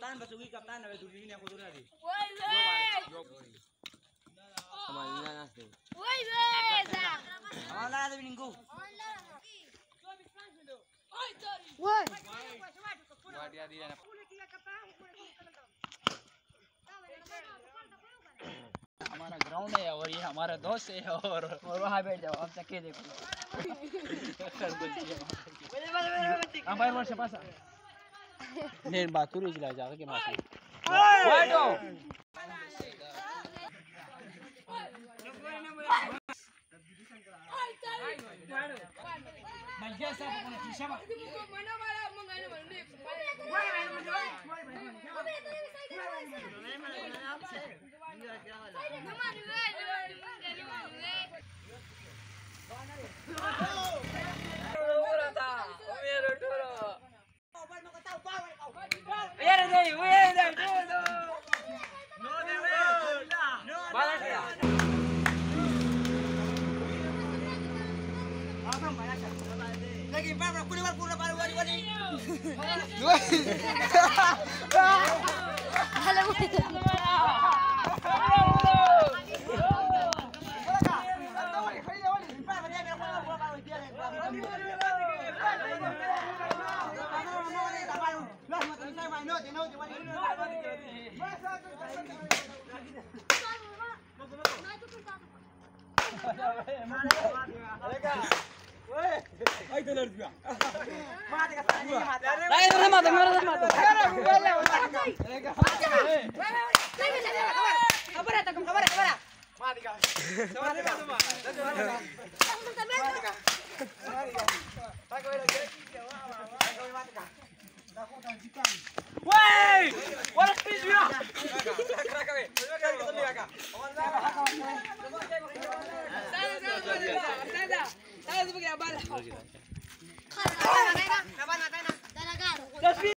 kapten basugi kapten na dulu ini aku turun tadi. Woi be. Kemarin nasi. Woi be. Awalnya ada minggu. Woi. Dia. हमारा ground है और ये हमारा दोस्त है और वहाँ बैठ जाओ अब चक्के देखो अंपायर वर्ष पास నేను బాతురు ఇట్లా జాగకి మాసి వైడో మధ్య సాబ్ కొన కిషబా మనా మాలా మంగానే మనే lagi para pura para wali. Ay, te lo digo. Mate ka sa mate. Dai, mate. Kabar. Mate ka. Woi! Wala speed dia. Saya sebagai abal.